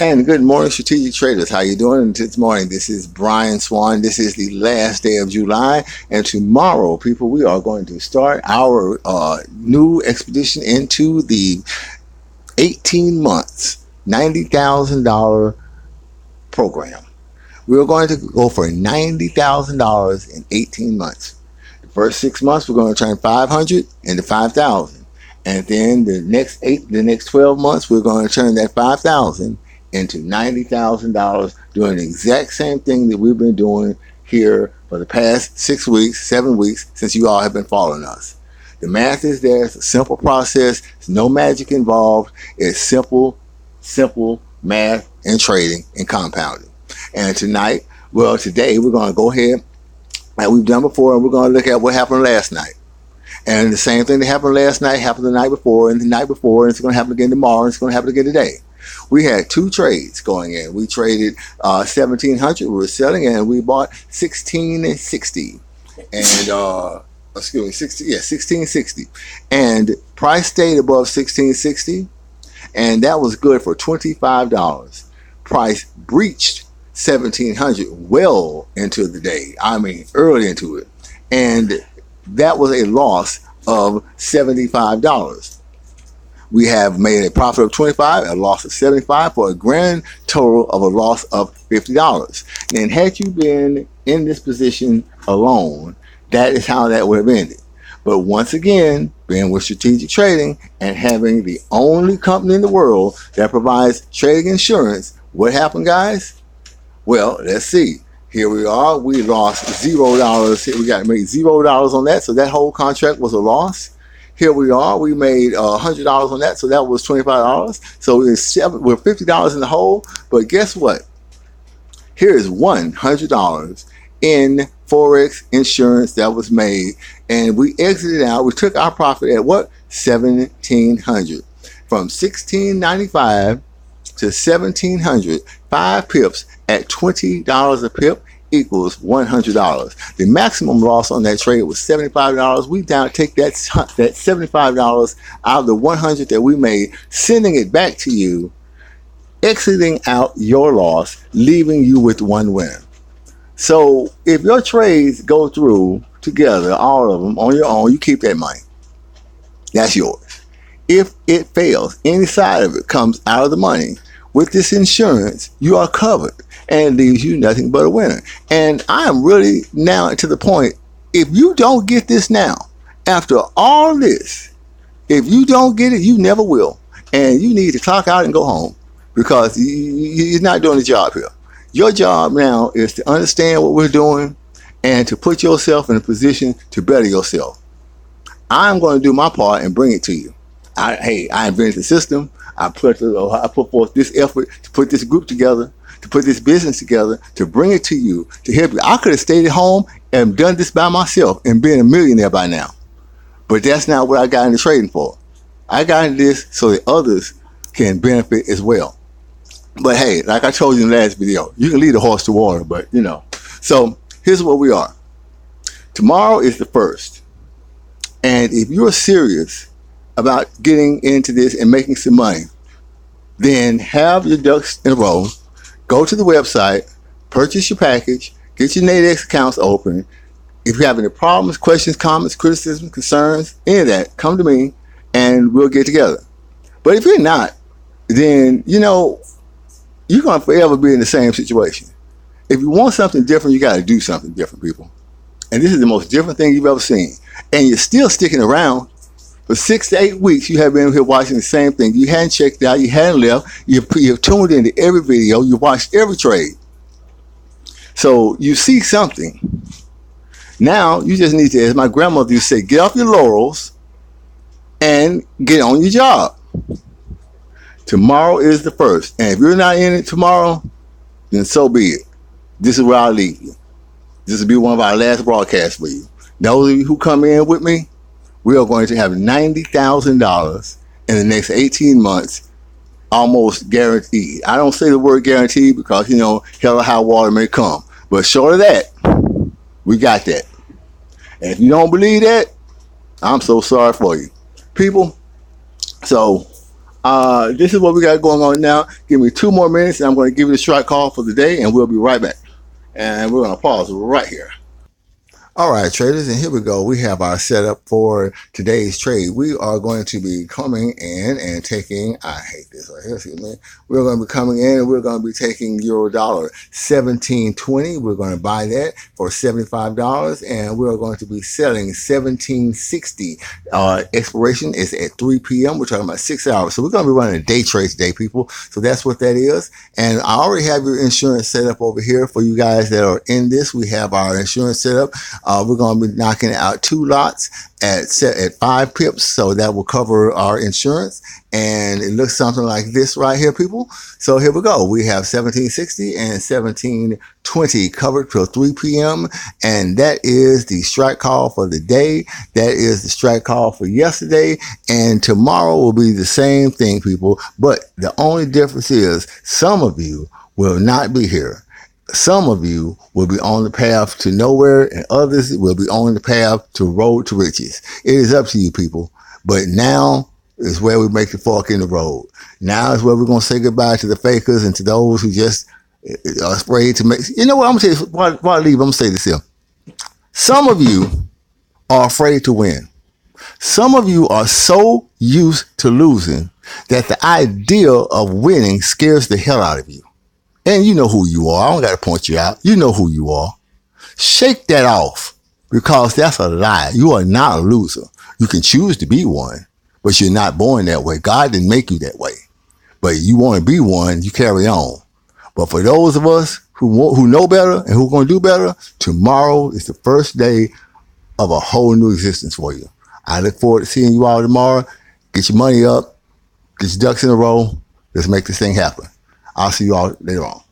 And good morning, strategic traders. How you doing this morning? This is Brian Swan. This is the last day of July, and tomorrow, people, we are going to start our new expedition into the 18 months, $90,000 program. We're going to go for $90,000 in 18 months. The first 6 months, we're going to turn 500 into 5,000, and then the next 12 months, we're going to turn that 5,000 into $90,000, doing the exact same thing that we've been doing here for the past 6 weeks, 7 weeks, since you all have been following us. The math is there. It's a simple process. There's no magic involved. It's simple math and trading and compounding. And today, we're going to go ahead, like we've done before, and we're going to look at what happened last night. And the same thing that happened last night happened the night before, and the night before, and it's going to happen again tomorrow, and it's going to happen again today. We had 2 trades going in. We traded 1,700. We were selling, and we bought 1,660. And 1,660. And price stayed above 1,660, and that was good for $25. Price breached 1,700 well into the day. I mean, early into it, and that was a loss of $75. We have made a profit of $25, a loss of $75, for a grand total of a loss of $50. And had you been in this position alone, that is how that would have ended. But once again, being with strategic trading and having the only company in the world that provides trading insurance, what happened, guys? Well, let's see. Here we are. We lost $0. We got to make $0 on that, so that whole contract was a loss. Here we are. We made $100 on that, so that was $25. So we're $50 in the hole. But guess what? Here is $100 in Forex insurance that was made, and we exited out. We took our profit at what? $1,700. From $1,695 to $1,700, 5 pips at $20 a pip equals $100. The maximum loss on that trade was $75. We take that $75 out of the $100 that we made, sending it back to you, exiting out your loss, leaving you with one winner. So if your trades go through together, all of them on your own, you keep that money. That's yours. If it fails, any side of it comes out of the money. With this insurance, you are covered, and it leaves you nothing but a winner. And I am really now to the point, if you don't get this now, after all this, if you don't get it, you never will. And you need to clock out and go home, because you're not doing the job here. Your job now is to understand what we're doing and to put yourself in a position to better yourself. I'm going to do my part and bring it to you. I invented the system. I put forth this effort to put this group together, to put this business together, to bring it to you, to help you. I could have stayed at home and done this by myself and been a millionaire by now. But that's not what I got into trading for. I got into this so that others can benefit as well. But hey, like I told you in the last video, you can lead a horse to water, but you know. So here's what we are. Tomorrow is the 1st. And if you're serious about getting into this and making some money, then have your ducks in a row. Go to the website, purchase your package, get your Nadex accounts open. If you have any problems, questions, comments, criticism, concerns, any of that, come to me and we'll get together. But if you're not, then you know you're going to forever be in the same situation. If you want something different, you got to do something different, people. And this is the most different thing you've ever seen. And you're still sticking around. For 6 to 8 weeks, you have been here watching the same thing. You hadn't checked out. You hadn't left. You've tuned into every video. You watched every trade. So you see something. Now, you just need to, as my grandmother used to say, get off your laurels and get on your job. Tomorrow is the 1st. And if you're not in it tomorrow, then so be it. This is where I'll leave you. This will be one of our last broadcasts for you. Those of you who come in with me, we are going to have $90,000 in the next 18 months, almost guaranteed. I don't say the word guaranteed because, you know, hell or high water may come. But short of that, we got that. And if you don't believe that, I'm so sorry for you. People, so This is what we got going on now. Give me 2 more minutes, and I'm going to give you the strike call for the day, and we'll be right back. And we're going to pause right here. All right, traders, and here we go. We have our setup for today's trade. We are going to be coming in and taking, I hate this right here, excuse me. We're going to be coming in and we're going to be taking euro dollar 17.20. We're going to buy that for $75, and we're going to be selling 17.60. Expiration is at 3 p.m. We're talking about 6 hours. So we're going to be running a day trade today, people. So that's what that is. And I already have your insurance set up over here for you guys that are in this. We have our insurance set up. We're going to be knocking out 2 lots at 5 pips, so that will cover our insurance. And it looks something like this right here, people. So here we go. We have 17.60 and 17.20 covered till 3 p.m. And that is the strike call for the day. That is the strike call for yesterday. And tomorrow will be the same thing, people. But the only difference is some of you will not be here. Some of you will be on the path to nowhere, and others will be on the path to road to riches. It is up to you, people. But now is where we make the fork in the road. Now is where we're going to say goodbye to the fakers and to those who just are afraid to make. You know what? I'm going to tell you, while I leave, I'm going to say this here. Some of you are afraid to win. Some of you are so used to losing that the idea of winning scares the hell out of you. And you know who you are. I don't got to point you out. You know who you are. Shake that off, because that's a lie. You are not a loser. You can choose to be one, but you're not born that way. God didn't make you that way. But you want to be one, you carry on. But for those of us who know better and who are going to do better, tomorrow is the first day of a whole new existence for you. I look forward to seeing you all tomorrow. Get your money up. Get your ducks in a row. Let's make this thing happen. I'll see you all later on.